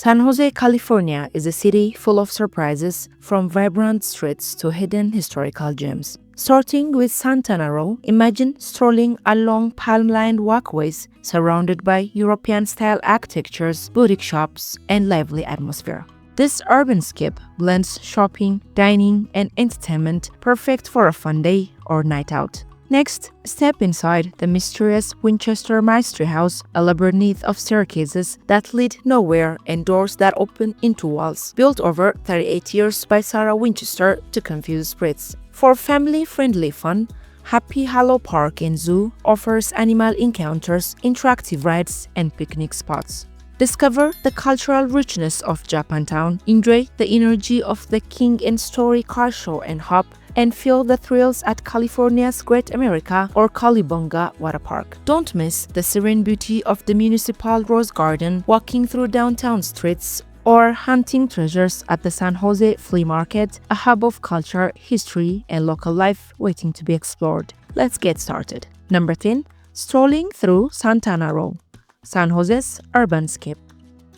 San Jose, California is a city full of surprises, from vibrant streets to hidden historical gems. Starting with Santana Row, imagine strolling along palm-lined walkways surrounded by European-style architectures, boutique shops, and lively atmosphere. This urbanscape blends shopping, dining, and entertainment, perfect for a fun day or night out. Next, step inside the mysterious Winchester Mystery House, a labyrinth of staircases that lead nowhere and doors that open into walls, built over 38 years by Sarah Winchester to confuse spirits. For family-friendly fun, Happy Hollow Park and Zoo offers animal encounters, interactive rides, and picnic spots. Discover the cultural richness of Japantown, enjoy the energy of the King and Story car show and hop, and feel the thrills at California's Great America or CaliBunga Waterpark. Don't miss the serene beauty of the Municipal Rose Garden, walking through downtown streets, or hunting treasures at the San Jose Flea Market, a hub of culture, history, and local life waiting to be explored. Let's get started. Number 10. Strolling through Santana Row, San Jose's urbanscape.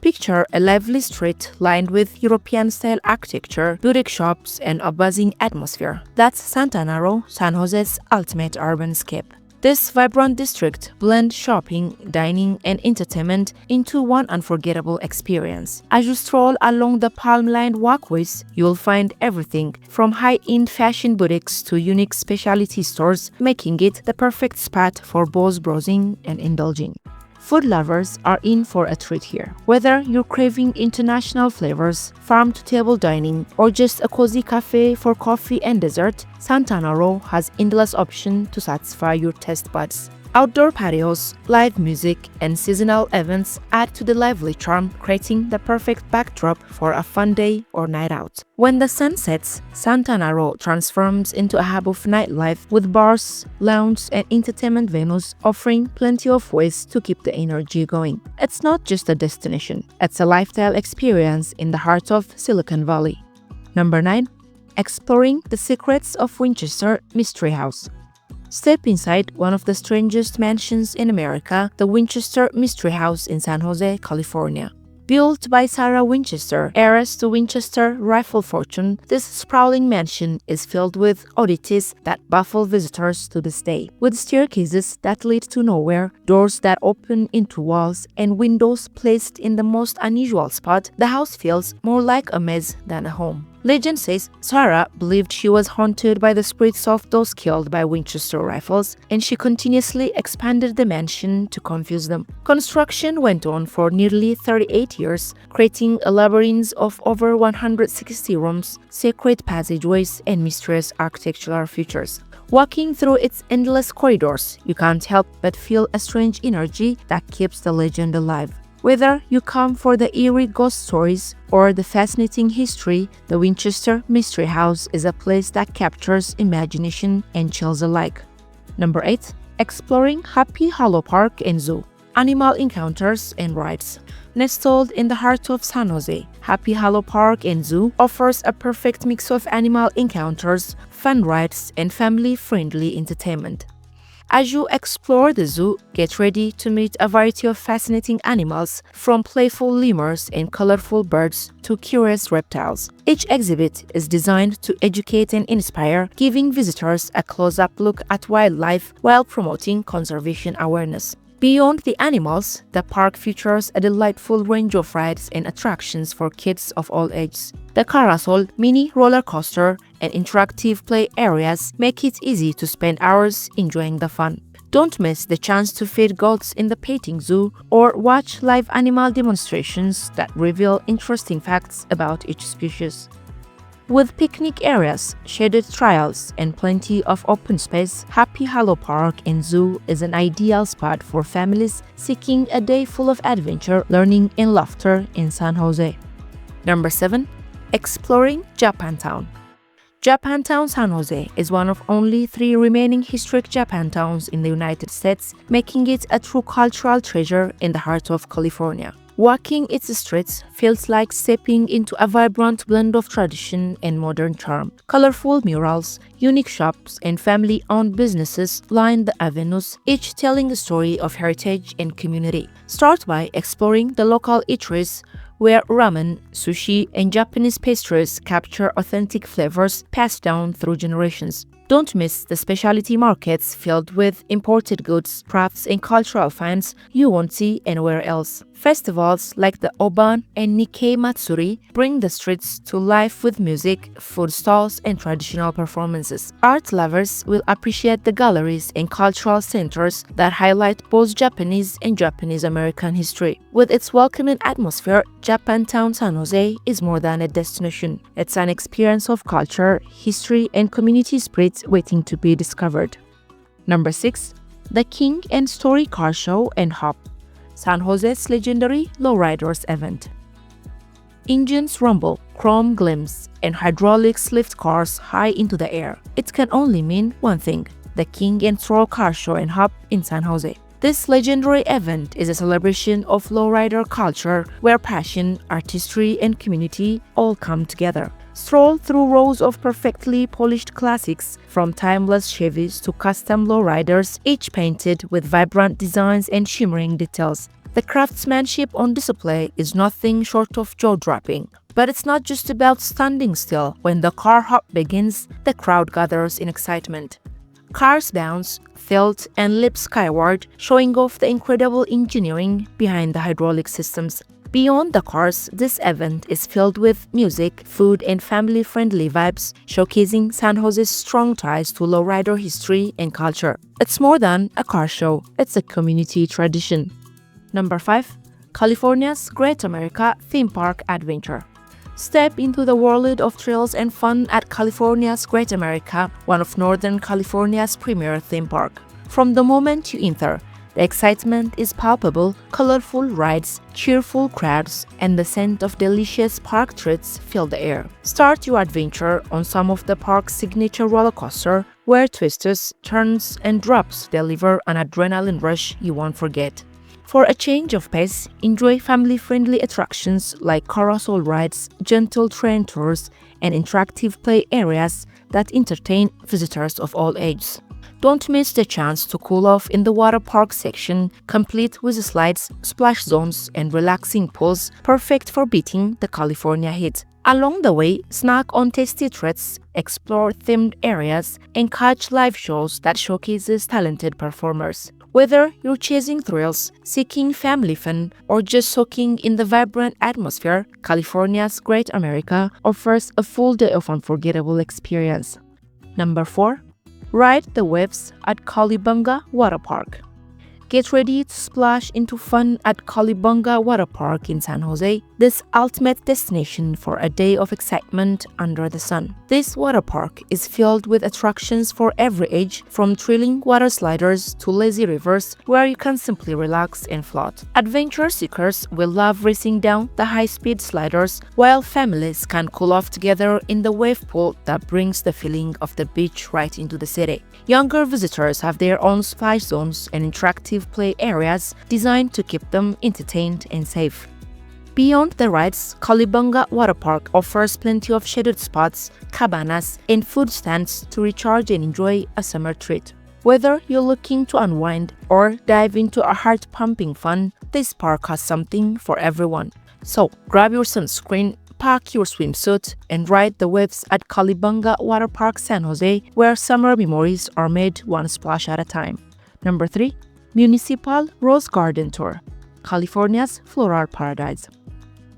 Picture a lively street lined with European-style architecture, boutique shops, and a buzzing atmosphere. That's Santana Row, San Jose's ultimate urbanscape. This vibrant district blends shopping, dining, and entertainment into one unforgettable experience. As you stroll along the palm-lined walkways, you'll find everything from high-end fashion boutiques to unique specialty stores, making it the perfect spot for both browsing and indulging. Food lovers are in for a treat here. Whether you're craving international flavors, farm-to-table dining, or just a cozy cafe for coffee and dessert, Santana Row has endless options to satisfy your taste buds. Outdoor patios, live music, and seasonal events add to the lively charm, creating the perfect backdrop for a fun day or night out. When the sun sets, Santana Row transforms into a hub of nightlife with bars, lounges, and entertainment venues offering plenty of ways to keep the energy going. It's not just a destination, it's a lifestyle experience in the heart of Silicon Valley. Number 9. Exploring the secrets of Winchester Mystery House. Step inside one of the strangest mansions in America, the Winchester Mystery House in San Jose, California. Built by Sarah Winchester, heiress to Winchester rifle fortune, this sprawling mansion is filled with oddities that baffle visitors to this day. With staircases that lead to nowhere, doors that open into walls, and windows placed in the most unusual spot, the house feels more like a maze than a home. Legend says Sarah believed she was haunted by the spirits of those killed by Winchester rifles, and she continuously expanded the mansion to confuse them. Construction went on for nearly 38 years, creating a labyrinth of over 160 rooms, secret passageways, and mysterious architectural features. Walking through its endless corridors, you can't help but feel a strange energy that keeps the legend alive. Whether you come for the eerie ghost stories or the fascinating history, the Winchester Mystery House is a place that captures imagination and chills alike. Number 8. Exploring Happy Hollow Park and Zoo, animal encounters and rides. Nestled in the heart of San Jose, Happy Hollow Park and Zoo offers a perfect mix of animal encounters, fun rides, and family-friendly entertainment. As you explore the zoo, get ready to meet a variety of fascinating animals, from playful lemurs and colorful birds to curious reptiles. Each exhibit is designed to educate and inspire, giving visitors a close-up look at wildlife while promoting conservation awareness. Beyond the animals, the park features a delightful range of rides and attractions for kids of all ages. The carousel, mini roller coaster, and interactive play areas make it easy to spend hours enjoying the fun. Don't miss the chance to feed goats in the petting zoo or watch live animal demonstrations that reveal interesting facts about each species. With picnic areas, shaded trails, and plenty of open space, Happy Hollow Park and Zoo is an ideal spot for families seeking a day full of adventure, learning, and laughter in San Jose. Number 7. Exploring Japantown. Japantown, San Jose is one of only 3 remaining historic Japantowns in the United States, making it a true cultural treasure in the heart of California. Walking its streets feels like stepping into a vibrant blend of tradition and modern charm. Colorful murals, unique shops, and family-owned businesses line the avenues, each telling a story of heritage and community. Start by exploring the local eateries, where ramen, sushi, and Japanese pastries capture authentic flavors passed down through generations. Don't miss the specialty markets filled with imported goods, crafts, and cultural finds you won't see anywhere else. Festivals like the Oban and Nikkei Matsuri bring the streets to life with music, food stalls, and traditional performances. Art lovers will appreciate the galleries and cultural centers that highlight both Japanese and Japanese-American history. With its welcoming atmosphere, Japantown, San Jose is more than a destination. It's an experience of culture, history, and community spirit waiting to be discovered. Number 6. The King and Story Car Show and Hop, San Jose's legendary lowriders event. Engines rumble, chrome gleams, and hydraulics lift cars high into the air. It can only mean one thing: the King and Stroll Car Show and Hop in San Jose. This legendary event is a celebration of lowrider culture where passion, artistry, and community all come together. Stroll through rows of perfectly polished classics, from timeless Chevys to custom lowriders, each painted with vibrant designs and shimmering details. The craftsmanship on display is nothing short of jaw-dropping. But it's not just about standing still. When the car hop begins, the crowd gathers in excitement. Cars bounce, tilt, and leap skyward, showing off the incredible engineering behind the hydraulic systems. Beyond the cars, this event is filled with music, food, and family-friendly vibes, showcasing San Jose's strong ties to lowrider history and culture. It's more than a car show, it's a community tradition. Number 5. California's Great America Theme Park Adventure. Step into the world of thrills and fun at California's Great America, one of Northern California's premier theme park. From the moment you enter, the excitement is palpable. Colorful rides, cheerful crowds, and the scent of delicious park treats fill the air. Start your adventure on some of the park's signature roller coaster, where twists, turns, and drops deliver an adrenaline rush you won't forget. For a change of pace, enjoy family-friendly attractions like carousel rides, gentle train tours, and interactive play areas that entertain visitors of all ages. Don't miss the chance to cool off in the Waterpark section, complete with slides, splash zones, and relaxing pools, perfect for beating the California heat. Along the way, snack on tasty treats, explore themed areas, and catch live shows that showcases talented performers. Whether you're chasing thrills, seeking family fun, or just soaking in the vibrant atmosphere, California's Great America offers a full day of unforgettable experience. Number 4. Ride the waves at CaliBunga Waterpark. Get ready to splash into fun at CaliBunga Waterpark in San Jose, this ultimate destination for a day of excitement under the sun. This water park is filled with attractions for every age, from thrilling water sliders to lazy rivers where you can simply relax and float. Adventure seekers will love racing down the high-speed sliders, while families can cool off together in the wave pool that brings the feeling of the beach right into the city. Younger visitors have their own splash zones and interactive play areas designed to keep them entertained and safe. Beyond the rides, CaliBunga Waterpark offers plenty of shaded spots, cabanas, and food stands to recharge and enjoy a summer treat. Whether you're looking to unwind or dive into a heart-pumping fun, this park has something for everyone. So, grab your sunscreen, pack your swimsuit, and ride the waves at CaliBunga Waterpark San Jose, where summer memories are made one splash at a time. Number 3. Municipal Rose Garden Tour, California's floral paradise.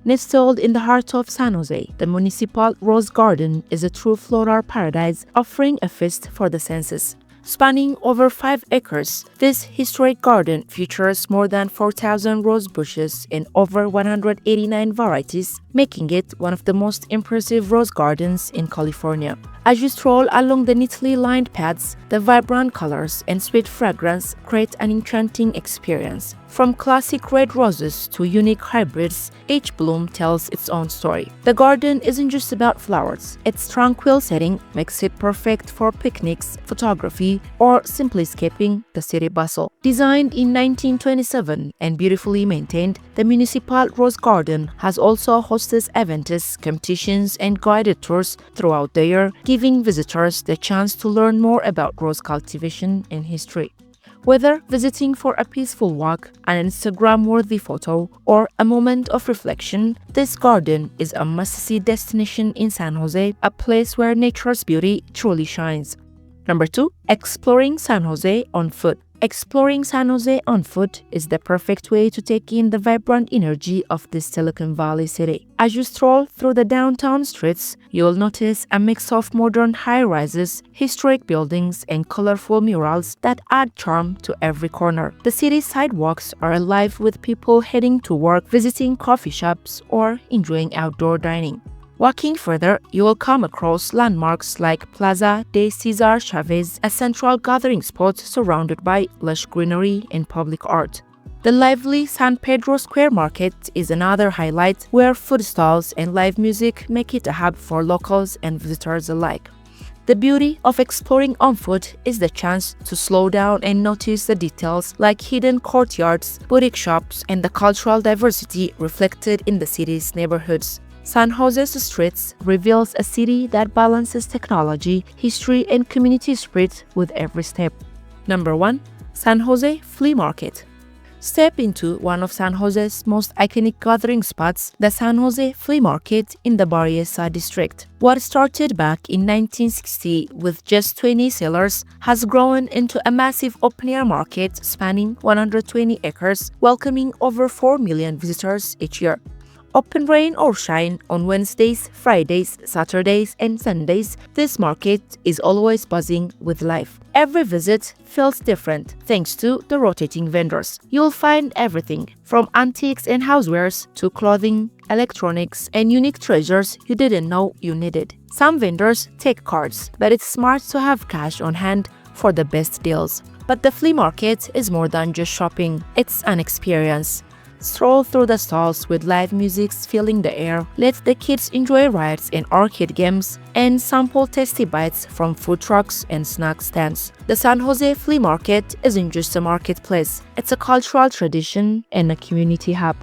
Nestled in the heart of San Jose, the Municipal Rose Garden is a true floral paradise offering a feast for the senses. Spanning over 5 acres, this historic garden features more than 4,000 rose bushes in over 189 varieties, making it one of the most impressive rose gardens in California. As you stroll along the neatly lined paths, the vibrant colors and sweet fragrance create an enchanting experience. From classic red roses to unique hybrids, each bloom tells its own story. The garden isn't just about flowers. Its tranquil setting makes it perfect for picnics, photography, or simply escaping the city bustle. Designed in 1927 and beautifully maintained, the Municipal Rose Garden has also hosted events, competitions, and guided tours throughout the year, giving visitors the chance to learn more about rose cultivation and history. Whether visiting for a peaceful walk, an Instagram-worthy photo, or a moment of reflection, this garden is a must-see destination in San Jose, a place where nature's beauty truly shines. Number 2. Exploring San Jose on foot. Exploring San Jose on foot is the perfect way to take in the vibrant energy of this Silicon Valley city. As you stroll through the downtown streets, you'll notice a mix of modern high-rises, historic buildings, and colorful murals that add charm to every corner. The city's sidewalks are alive with people heading to work, visiting coffee shops, or enjoying outdoor dining. Walking further, you will come across landmarks like Plaza de Cesar Chavez, a central gathering spot surrounded by lush greenery and public art. The lively San Pedro Square Market is another highlight, where food stalls and live music make it a hub for locals and visitors alike. The beauty of exploring on foot is the chance to slow down and notice the details like hidden courtyards, boutique shops, and the cultural diversity reflected in the city's neighborhoods. San Jose's streets reveals a city that balances technology, history, and community spirit with every step. Number 1. San Jose Flea Market. Step into one of San Jose's most iconic gathering spots, the San Jose Flea Market in the Berryessa district. What started back in 1960 with just 20 sellers has grown into a massive open-air market spanning 120 acres, welcoming over 4 million visitors each year. Open rain or shine, on Wednesdays, Fridays, Saturdays, and Sundays, this market is always buzzing with life. Every visit feels different thanks to the rotating vendors. You'll find everything from antiques and housewares to clothing, electronics, and unique treasures you didn't know you needed. Some vendors take cards, but it's smart to have cash on hand for the best deals. But the flea market is more than just shopping, it's an experience. Stroll through the stalls with live music filling the air, let the kids enjoy rides and arcade games, and sample tasty bites from food trucks and snack stands. The San Jose Flea Market isn't just a marketplace, it's a cultural tradition and a community hub.